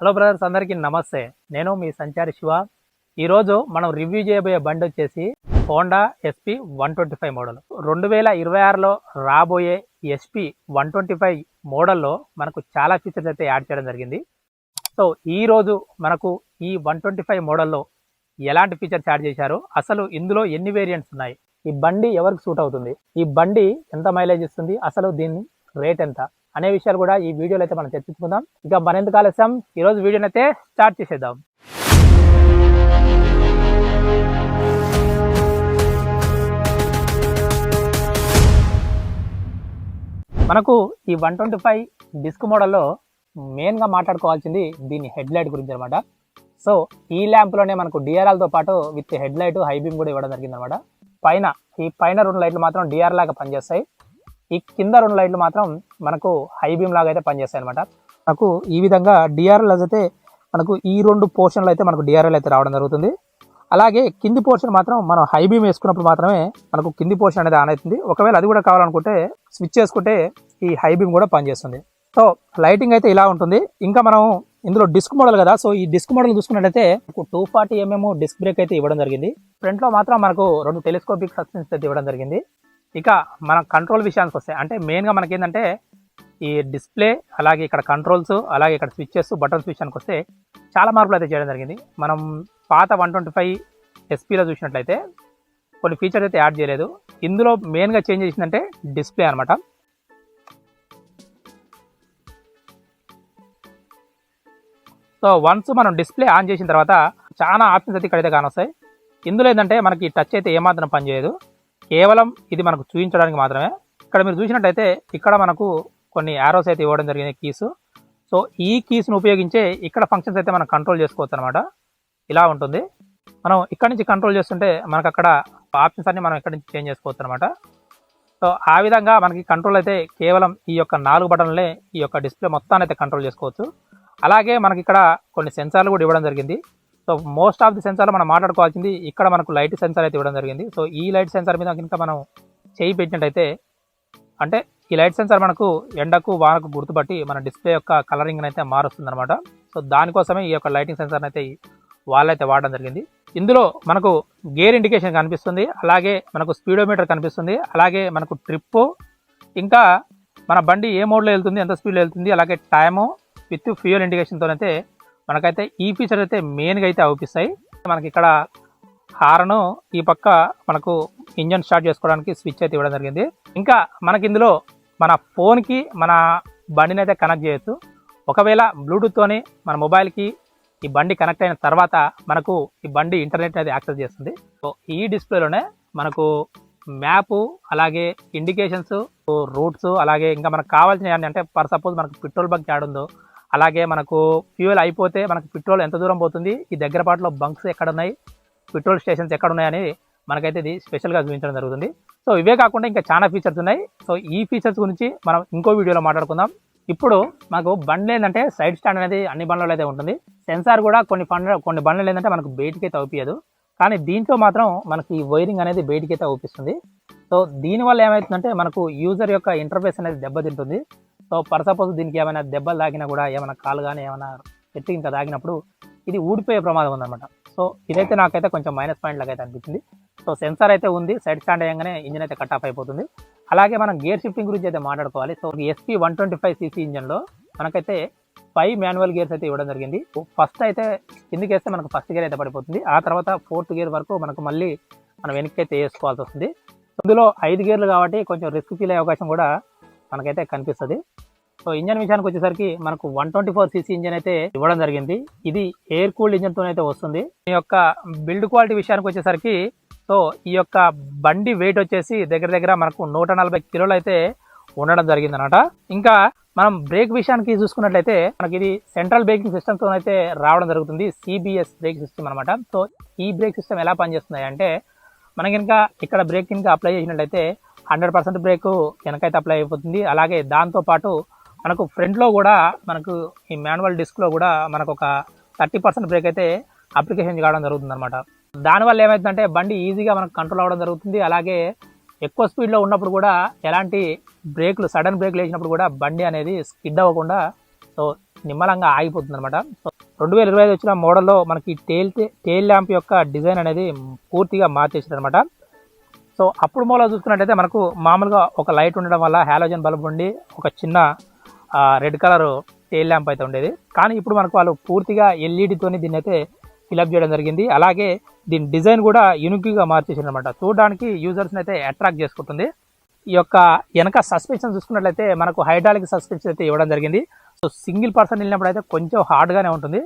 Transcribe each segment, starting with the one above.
Hello brothers, అందరికీ నమస్తే. నేను మీ సంచారి శివ. ఈరోజు మనం రివ్యూ చేయబోయే బండి వచ్చేసి హోండా ఎస్పీ 125 మోడల్. 2026లో రాబోయే ఎస్పీ 125 మోడల్లో మనకు చాలా ఫీచర్స్ అయితే యాడ్ చేయడం జరిగింది. సో ఈరోజు మనకు ఈ 125 మోడల్లో ఎలాంటి ఫీచర్స్ యాడ్ చేశారు, అసలు ఇందులో ఎన్ని వేరియంట్స్ ఉన్నాయి, ఈ బండి ఎవరికి సూట్ అవుతుంది, ఈ బండి ఎంత మైలేజ్ ఇస్తుంది, అసలు దీని రేట్ ఎంత అనే విషయాలు కూడా ఈ వీడియోలో అయితే మనం చర్చించుకుందాం. ఇక మరెందుకు ఆలస్యం, ఈరోజు వీడియోని అయితే స్టార్ట్ చేసేద్దాం. మనకు ఈ 125 డిస్క్ మోడల్లో మెయిన్గా మాట్లాడుకోవాల్సింది దీని హెడ్ లైట్ గురించి అనమాట. సో ఈ ల్యాంప్లోనే మనకు డిఆర్ఎల్తో పాటు with head light high beam కూడా ఇవ్వడం జరిగింది అనమాట. ఈ పైన 2 లైట్లు మాత్రం డిఆర్ లాగా పనిచేస్తాయి, ఈ కింద 2 లైట్లు మాత్రం మనకు హై బీమ్ లాగా అయితే పనిచేస్తాయి అనమాట. మనకు ఈ విధంగా డిఆర్ఎల్ అయితే మనకు ఈ 2 పోర్షన్లు అయితే మనకు డిఆర్ఎల్ అయితే రావడం జరుగుతుంది. అలాగే కింది పోర్షన్ మాత్రం మనం హై బీమ్ వేసుకున్నప్పుడు మాత్రమే మనకు కింది పోర్షన్ అనేది ఆన్ అవుతుంది. ఒకవేళ అది కూడా కావాలనుకుంటే స్విచ్ చేసుకుంటే ఈ హై బీమ్ కూడా పనిచేస్తుంది. సో లైటింగ్ అయితే ఇలా ఉంటుంది. ఇంకా మనం ఇందులో డిస్క్ మోడల్ కదా, సో ఈ డిస్క్ మోడల్ చూసుకున్నట్లయితే 240mm డిస్క్ బ్రేక్ అయితే ఇవ్వడం జరిగింది. ఫ్రంట్లో మాత్రం మనకు 2 టెలిస్కోపిక్ సస్పెన్షన్ అయితే ఇవ్వడం జరిగింది. ఇక మన కంట్రోల్ విషయానికి వస్తే, అంటే మెయిన్గా మనకి ఏంటంటే ఈ డిస్ప్లే, అలాగే ఇక్కడ కంట్రోల్స్, అలాగే ఇక్కడ స్విచ్చెస్, బటన్స్ విషయానికి వస్తే చాలా మార్పులు అయితే చేయడం జరిగింది. మనం పాత 125 ఎస్పీలో చూసినట్లయితే కొన్ని ఫీచర్స్ అయితే యాడ్ చేయలేదు. ఇందులో మెయిన్గా చేంజ్ చేసిందంటే డిస్ప్లే అనమాట. సో వన్స్ మనం డిస్ప్లే ఆన్ చేసిన తర్వాత చాలా ఆప్షన్స్ అయితే ఇక్కడైతే కానొస్తాయి. ఇందులో ఏంటంటే మనకి టచ్ అయితే ఏమాత్రం పనిచేయదు, కేవలం ఇది మనకు చూపించడానికి మాత్రమే. ఇక్కడ మీరు చూసినట్టయితే ఇక్కడ మనకు కొన్ని యారోస్ అయితే ఇవ్వడం జరిగింది, కీస్. సో ఈ కీస్ను ఉపయోగించే ఇక్కడ ఫంక్షన్స్ అయితే మనం కంట్రోల్ చేసుకోవచ్చు అనమాట. ఇలా ఉంటుంది. మనం ఇక్కడ నుంచి కంట్రోల్ చేస్తుంటే మనకు అక్కడ ఆప్షన్స్ అన్ని మనం ఇక్కడ నుంచి చేంజ్ చేసుకోవచ్చు అనమాట. సో ఆ విధంగా మనకి కంట్రోల్ అయితే కేవలం ఈ యొక్క 4 బటన్లే ఈ యొక్క డిస్ప్లే మొత్తాన్ని అయితే కంట్రోల్ చేసుకోవచ్చు. అలాగే మనకి ఇక్కడ కొన్ని సెన్సార్లు కూడా ఇవ్వడం జరిగింది. సో మోస్ట్ ఆఫ్ ది సెన్సార్లు మనం మాట్లాడుకోవాల్సింది ఇక్కడ మనకు లైట్ సెన్సార్ అయితే ఇవ్వడం జరిగింది. సో ఈ లైట్ సెన్సార్ మీద కనుక మనం చేయి పెట్టినట్టయితే, అంటే ఈ లైట్ సెన్సార్ మనకు ఎండకు వానకు గుర్తుపట్టి మన డిస్ప్లే యొక్క కలరింగ్ అయితే మారుస్తుంది అనమాట. సో దానికోసమే ఈ యొక్క లైటింగ్ సెన్సార్ అయితే వాళ్ళైతే వాడడం జరిగింది. ఇందులో మనకు గేర్ ఇండికేషన్ కనిపిస్తుంది, అలాగే మనకు స్పీడోమీటర్ కనిపిస్తుంది, అలాగే మనకు ట్రిప్పు, ఇంకా మన బండి ఏ మోడ్లో వెళ్తుంది, ఎంత స్పీడ్లో వెళ్తుంది, అలాగే టైము విత్ ఫ్యూయల్ ఇండికేషన్తో అయితే మనకైతే ఈ ఫీచర్ అయితే మెయిన్గా అయితే అవుపిస్తాయి. మనకి ఇక్కడ హార్న్, ఈ పక్క మనకు ఇంజన్ స్టార్ట్ చేసుకోవడానికి స్విచ్ అయితే ఇవ్వడం జరిగింది. ఇంకా మనకి ఇందులో మన ఫోన్కి మన బండిని అయితే కనెక్ట్ చేయొచ్చు. ఒకవేళ బ్లూటూత్తోని మన మొబైల్కి ఈ బండి కనెక్ట్ అయిన తర్వాత మనకు ఈ బండి ఇంటర్నెట్ అయితే యాక్సెస్ చేస్తుంది. సో ఈ డిస్ప్లేలోనే మనకు మ్యాపు, అలాగే ఇండికేషన్స్, రూట్స్, అలాగే ఇంకా మనకు కావాల్సిన అంటే ఫర్ సపోజ్ మనకు పెట్రోల్ బంక్ యాడ్ ఉందో, అలాగే మనకు ఫ్యూయల్ అయిపోతే మనకు పెట్రోల్ ఎంత దూరం పోతుంది, ఈ దగ్గర పాటులో బంక్స్ ఎక్కడ ఉన్నాయి, పెట్రోల్ స్టేషన్స్ ఎక్కడ ఉన్నాయని మనకైతే ఇది స్పెషల్గా చూపించడం జరుగుతుంది. సో ఇవే కాకుండా ఇంకా చాలా ఫీచర్స్ ఉన్నాయి. సో ఈ ఫీచర్స్ గురించి మనం ఇంకో వీడియోలో మాట్లాడుకుందాం. ఇప్పుడు మనకు బండ్లు ఏంటంటే సైడ్ స్టాండ్ అనేది అన్ని బండ్లలో అయితే ఉంటుంది. సెన్సార్ కూడా కొన్ని బండ్లు ఏంటంటే మనకు బయటికి అయితే అవుపియదు, కానీ దీంట్లో మాత్రం మనకి ఈ వైరింగ్ అనేది బయటికి అయితే అవుపిస్తుంది. సో దీనివల్ల ఏమవుతుందంటే మనకు యూజర్ యొక్క ఇంటర్ఫేస్ అనేది దెబ్బతింటుంది. సో ఫర్ సపోజ్ దీనికి ఏమైనా దెబ్బలు తాగినా కూడా, ఏమైనా కాలు కానీ ఏమైనా ఎత్తి ఇంకా తాగినప్పుడు ఇది ఊడిపోయే ప్రమాదం ఉందన్నమాట. సో ఇదైతే నాకైతే కొంచెం మైనస్ పాయింట్ లాగా అయితే అనిపించింది. సో సెన్సార్ అయితే ఉంది, సైడ్ స్టాండ్ అయ్యగానే ఇంజిన్ అయితే కట్ ఆఫ్ అయిపోతుంది. అలాగే మనం గేర్ షిఫ్టింగ్ గురించి అయితే మాట్లాడుకోవాలి. సో ఎస్పీ 125cc ఇంజన్లో మనకైతే 5 మాన్యువల్ గేర్స్ అయితే ఇవ్వడం జరిగింది. ఫస్ట్ అయితే కిందికి వేస్తే మనకు ఫస్ట్ గేర్ అయితే పడిపోతుంది, ఆ తర్వాత 4th గేర్ వరకు మనకు మళ్ళీ మనం వెనక్కి అయితే వేసుకోవాల్సి వస్తుంది. ఇందులో 5 గేర్లు కాబట్టి కొంచెం రిస్క్ ఫీల్ అయ్యే అవకాశం కూడా మనకైతే కనిపిస్తుంది. సో ఇంజన్ విషయానికి వచ్చేసరికి మనకు 124cc ఇంజన్ అయితే ఇవ్వడం జరిగింది. ఇది ఎయిర్ కూల్డ్ ఇంజన్తో అయితే వస్తుంది. ఈ యొక్క బిల్డ్ క్వాలిటీ విషయానికి వచ్చేసరికి, సో ఈ యొక్క బండి వెయిట్ వచ్చేసి దగ్గర మనకు 140 కిలోలు అయితే ఉండడం జరిగింది అనమాట. ఇంకా మనం బ్రేక్ విషయానికి చూసుకున్నట్లయితే మనకి ఇది సెంట్రల్ బ్రేకింగ్ సిస్టమ్తో అయితే రావడం జరుగుతుంది, సిబిఎస్ బ్రేక్ సిస్టమ్ అనమాట. సో ఈ బ్రేక్ సిస్టమ్ ఎలా పనిచేస్తుంది అంటే, మనం కనుక ఇక్కడ బ్రేక్ కనుక అప్లై చేసినట్లయితే 100% బ్రేక్ వెనకైతే అప్లై అయిపోతుంది. అలాగే దాంతోపాటు మనకు ఫ్రంట్లో కూడా మనకు ఈ మాన్యువల్ డిస్క్లో కూడా మనకు ఒక 30% బ్రేక్ అయితే అప్లికేషన్ కావడం జరుగుతుంది అనమాట. దానివల్ల ఏమవుతుందంటే బండి ఈజీగా మనకు కంట్రోల్ అవ్వడం జరుగుతుంది. అలాగే ఎక్కువ స్పీడ్లో ఉన్నప్పుడు కూడా ఎలాంటి బ్రేక్లు, సడన్ బ్రేక్లు వేసినప్పుడు కూడా బండి అనేది స్కిడ్ అవ్వకుండా సో నిమ్మలంగా ఆగిపోతుంది అనమాట. సో 2025 వచ్చిన మోడల్లో మనకి టేల్ ల్యాంప్ యొక్క డిజైన్ అనేది పూర్తిగా మార్చేసారు అనమాట. సో అప్పుడు మూల చూసుకున్నట్టయితే మనకు మామూలుగా ఒక లైట్ ఉండడం వల్ల హాలోజన్ బల్బ్ ఉండి ఒక చిన్న రెడ్ కలర్ టేల్ ల్యాంప్ అయితే ఉండేది. కానీ ఇప్పుడు మనకు వాళ్ళు పూర్తిగా ఎల్ఈడితోని దీన్ని అయితే ఫిలప్ చేయడం జరిగింది. అలాగే దీని డిజైన్ కూడా యూనిక్గా మార్చేసారు అనమాట. చూడడానికి యూజర్స్ని అయితే అట్రాక్ట్ చేసుకుంటుంది. ఈ యొక్క వెనక సస్పెన్షన్ చూసుకున్నట్లయితే మనకు హైడ్రాలిక్ సస్పెన్షన్ అయితే ఇవ్వడం జరిగింది. సో సింగిల్ పర్సన్ వెళ్ళినప్పుడు అయితే కొంచెం హార్డ్గానే ఉంటుంది.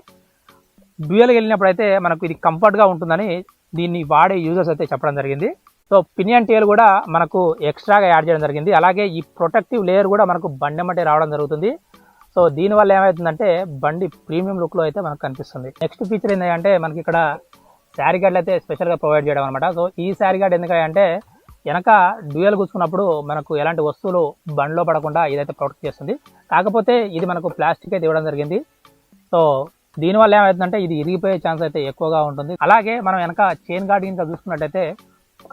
డ్యూయల్గా వెళ్ళినప్పుడు అయితే మనకు ఇది కంఫర్ట్గా ఉంటుందని దీన్ని వాడే యూజర్స్ అయితే చెప్పడం జరిగింది. సో పినియన్ టేల్ కూడా మనకు ఎక్స్ట్రాగా యాడ్ చేయడం జరిగింది. అలాగే ఈ ప్రొటెక్టివ్ లేయర్ కూడా మనకు బండెమ్మటే రావడం జరుగుతుంది. సో దీనివల్ల ఏమవుతుందంటే బండి ప్రీమియం లుక్లో అయితే మనకు కనిపిస్తుంది. నెక్స్ట్ ఫీచర్ ఏంటంటే మనకి ఇక్కడ శారీ గార్డ్లు అయితే స్పెషల్గా ప్రొవైడ్ చేయడం అనమాట. సో ఈ శారీ గార్డ్ ఎందుకంటే వెనక డ్యూయల్ కూర్చున్నప్పుడు మనకు ఎలాంటి వస్తువులు బండిలో పడకుండా ఇదైతే ప్రొటెక్ట్ చేస్తుంది. కాకపోతే ఇది మనకు ప్లాస్టిక్ అయితే ఇవ్వడం జరిగింది. సో దీనివల్ల ఏమవుతుందంటే ఇది ఇరిగిపోయే ఛాన్స్ అయితే ఎక్కువగా ఉంటుంది. అలాగే మనం వెనక చైన్ గార్డ్ ఇంకా చూసుకున్నట్టయితే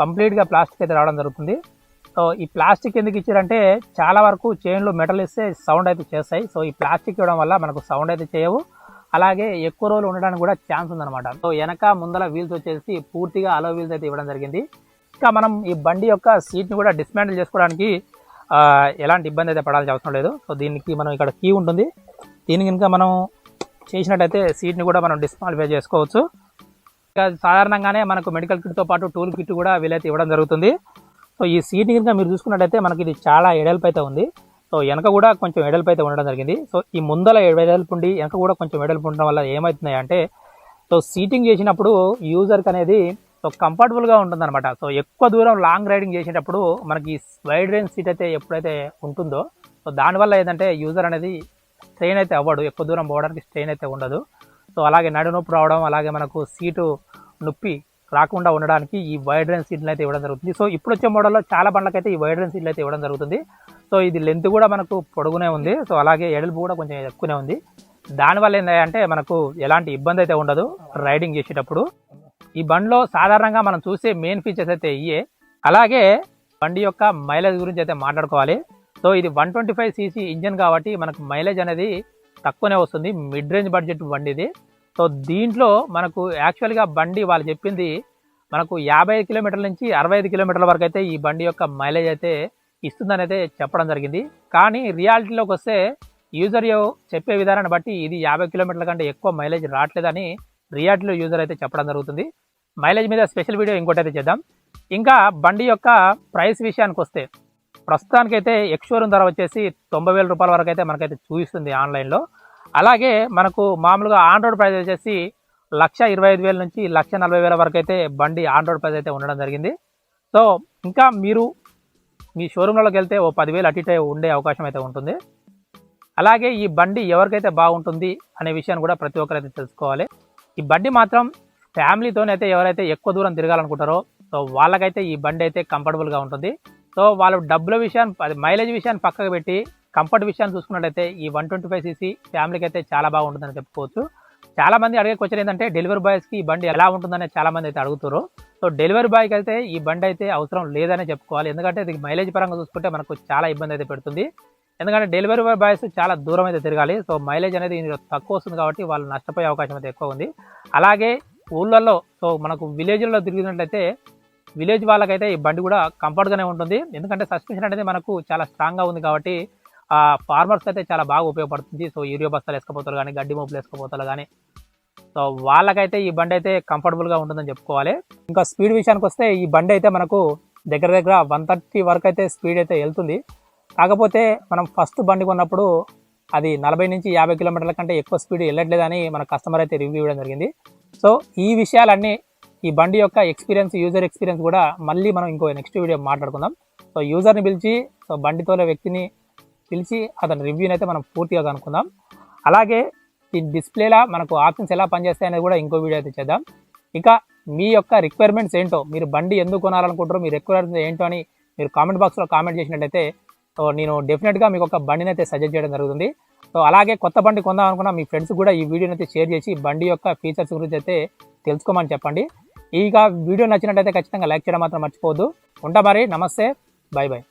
కంప్లీట్గా ప్లాస్టిక్ అయితే రావడం జరుగుతుంది. సో ఈ ప్లాస్టిక్ ఎందుకు ఇచ్చారంటే చాలా వరకు చైన్లో మెటల్ ఇస్తే సౌండ్ అయితే చేస్తాయి. సో ఈ ప్లాస్టిక్ ఇవ్వడం వల్ల మనకు సౌండ్ అయితే చేయవు. అలాగే ఎక్కువ రోజులు ఉండడానికి కూడా ఛాన్స్ ఉందన్నమాట. సో వెనక ముందల వీల్స్ వచ్చేసి పూర్తిగా అలో వీల్స్ అయితే ఇవ్వడం జరిగింది. ఇంకా మనం ఈ బండి యొక్క సీట్ని కూడా డిస్మాంటిల్ చేసుకోవడానికి ఎలాంటి ఇబ్బంది అయితే పడాల్సిన అవసరం లేదు. సో దీనికి మనం ఇక్కడ కీ ఉంటుంది. దీనికి కనుక మనం చేసినట్టయితే సీట్ని కూడా మనం డిస్మాంటిల్ చేసుకోవచ్చు. ఇంకా సాధారణంగానే మనకు మెడికల్ కిట్తో పాటు టూల్ కిట్ కూడా వీలైతే ఇవ్వడం జరుగుతుంది. సో ఈ సీట్ని కనుక మీరు చూసుకున్నట్టయితే మనకి ఇది చాలా ఎడల్పు అయితే ఉంది. సో వెనక కూడా కొంచెం ఎడల్పు అయితే ఉండడం జరిగింది. సో ఈ ముందల ఎడల్పు ఉండి వెనక కూడా కొంచెం ఎడల్పు ఉండడం వల్ల ఏమవుతున్నాయి అంటే సో సీటింగ్ చేసినప్పుడు యూజర్కి అనేది సో కంఫర్టబుల్గా ఉంటుందన్నమాట. సో ఎక్కువ దూరం లాంగ్ రైడింగ్ చేసేటప్పుడు మనకి వైడ్ రేంజ్ సీట్ అయితే ఎప్పుడైతే ఉంటుందో సో దానివల్ల ఏంటంటే యూజర్ అనేది స్ట్రెయిన్ అయితే అవ్వడు, ఎక్కువ దూరం పోవడానికి స్ట్రెయిన్ అయితే ఉండదు. సో అలాగే నడునొప్పి రావడం, అలాగే మనకు సీటు నొప్పి రాకుండా ఉండడానికి ఈ వైడ్ రేంజ్ సీట్లు అయితే ఇవ్వడం జరుగుతుంది. సో ఇప్పుడు వచ్చే మోడల్లో చాలా బండ్లకైతే ఈ వైడ్ రేంజ్ సీట్లు అయితే ఇవ్వడం జరుగుతుంది. సో ఇది లెంత్ కూడా మనకు పొడుగునే ఉంది. సో అలాగే ఎడల్పు కూడా కొంచెం ఎక్కువనే ఉంది. దానివల్ల ఏంటంటే మనకు ఎలాంటి ఇబ్బంది అయితే ఉండదు రైడింగ్ చేసేటప్పుడు. ఈ బండిలో సాధారణంగా మనం చూసే మెయిన్ ఫీచర్స్ అయితే ఇయే. అలాగే బండి యొక్క మైలేజ్ గురించి అయితే మాట్లాడుకోవాలి. సో ఇది 125cc ఇంజన్ కాబట్టి మనకు మైలేజ్ అనేది తక్కువనే వస్తుంది. మిడ్ రేంజ్ బడ్జెట్ బండి ఇది. సో దీంట్లో మనకు యాక్చువల్గా బండి వాళ్ళు చెప్పింది మనకు 55 కిలోమీటర్ల నుంచి 65 కిలోమీటర్ల వరకు అయితే ఈ బండి యొక్క మైలేజ్ అయితే ఇస్తుందని అయితే చెప్పడం జరిగింది. కానీ రియాలిటీలోకి వస్తే యూజర్ చెప్పే విధానాన్ని బట్టి ఇది 50 కిలోమీటర్ల కంటే ఎక్కువ మైలేజ్ రావట్లేదని రియాలిటీలో యూజర్ అయితే చెప్పడం జరుగుతుంది. మైలేజ్ మీద స్పెషల్ వీడియో ఇంకోటి అయితే చేద్దాం. ఇంకా బండి యొక్క ప్రైస్ విషయానికి వస్తే ప్రస్తుతానికైతే ఎక్స్షోరూమ్ ధర వచ్చేసి 90,000 రూపాయల వరకు అయితే మనకైతే చూపిస్తుంది ఆన్లైన్లో. అలాగే మనకు మామూలుగా ఆన్ రోడ్ ప్రైస్ వచ్చేసి 1,25,000 నుంచి 1,40,000 వరకు అయితే బండి ఆన్ రోడ్ ప్రైస్ అయితే ఉండడం జరిగింది. సో ఇంకా మీరు మీ షోరూమ్లలోకి వెళ్తే ఓ 10,000 అటు ఇటు ఉండే అవకాశం అయితే ఉంటుంది. అలాగే ఈ బండి ఎవరికైతే బాగుంటుంది అనే విషయాన్ని కూడా ప్రతి ఒక్కరైతే తెలుసుకోవాలి. ఈ బండి మాత్రం ఫ్యామిలీతోనైతే ఎవరైతే ఎక్కువ దూరం తిరగాలనుకుంటారో సో వాళ్ళకైతే ఈ బండి అయితే కంఫర్టబుల్గా ఉంటుంది. సో వాళ్ళు డబ్బుల విషయాన్ని అది మైలేజ్ విషయాన్ని పక్కకు పెట్టి కంఫర్ట్ విషయాన్ని చూసుకున్నట్టయితే ఈ 125cc ఫ్యామిలీకి అయితే చాలా బాగుంటుందని చెప్పుకోవచ్చు. చాలామంది అడిగే క్వశ్చన్ ఏంటంటే డెలివరీ బాయ్స్కి ఈ బండి ఎలా ఉంటుందని చాలామంది అయితే అడుగుతారు. సో డెలివరీ బాయ్కి అయితే ఈ బండి అయితే అవసరం లేదనే చెప్పుకోవాలి. ఎందుకంటే ఇది మైలేజ్ పరంగా చూసుకుంటే మనకు చాలా ఇబ్బంది అయితే పెడుతుంది. ఎందుకంటే డెలివరీ బాయ్స్ చాలా దూరం అయితే తిరగాలి. సో మైలేజ్ అనేది తక్కువ వస్తుంది కాబట్టి వాళ్ళు నష్టపోయే అవకాశం అయితే ఎక్కువ ఉంది. అలాగే ఊళ్ళల్లో సో మనకు విలేజ్లలో తిరిగినట్లయితే విలేజ్ వాళ్ళకైతే ఈ బండి కూడా కంఫర్ట్గానే ఉంటుంది. ఎందుకంటే సస్పెన్షన్ అనేది మనకు చాలా స్ట్రాంగ్గా ఉంది కాబట్టి ఫార్మర్స్కి అయితే చాలా బాగా ఉపయోగపడుతుంది. సో యూరియా బస్తాలు వేసుకపోతారు కానీ గడ్డి మోపులు వేసుకపోతారు కానీ సో వాళ్ళకైతే ఈ బండి అయితే కంఫర్టబుల్గా ఉంటుందని చెప్పుకోవాలి. ఇంకా స్పీడ్ విషయానికి వస్తే ఈ బండి అయితే మనకు దగ్గర 130 వరకు అయితే స్పీడ్ అయితే వెళ్తుంది. కాకపోతే మనం ఫస్ట్ బండి కొన్నప్పుడు అది 40 నుంచి 50 కిలోమీటర్ల కంటే ఎక్కువ స్పీడ్ వెళ్ళట్లేదని మన కస్టమర్ అయితే రివ్యూ ఇవ్వడం జరిగింది. సో ఈ విషయాలన్నీ ఈ బండి యొక్క ఎక్స్పీరియన్స్ యూజర్ ఎక్స్పీరియన్స్ కూడా మళ్ళీ మనం ఇంకో నెక్స్ట్ వీడియో మాట్లాడుకుందాం. సో యూజర్ని పిలిచి సో బండితోనే వ్యక్తిని పిలిచి అతని రివ్యూని అయితే మనం పూర్తిగా కనుక్కుందాం. అలాగే ఈ డిస్ప్లేలా మనకు ఆప్షన్స్ ఎలా పనిచేస్తాయి అనేది కూడా ఇంకో వీడియో అయితే చేద్దాం. ఇంకా మీ యొక్క రిక్వైర్మెంట్స్ ఏంటో, మీరు బండి ఎందుకు కొనాలనుకుంటారో, మీ రిక్వైర్మెంట్స్ ఏంటో అని మీరు కామెంట్ బాక్స్లో కామెంట్ చేసినట్టయితే సో నేను డెఫినెట్గా మీకు ఒక బండిని అయితే సజెస్ట్ చేయడం జరుగుతుంది. సో అలాగే కొత్త బండి కొందాం అనుకున్న మీ ఫ్రెండ్స్ కూడా ఈ వీడియోని అయితే షేర్ చేసి బండి యొక్క ఫీచర్స్ గురించి అయితే తెలుసుకోమని చెప్పండి. ఇక వీడియో నచ్చినట్టయితే ఖచ్చితంగా లైక్ చేయడం మాత్రం మర్చిపోవద్దు. ఉంటా మరి, నమస్తే, బై బై.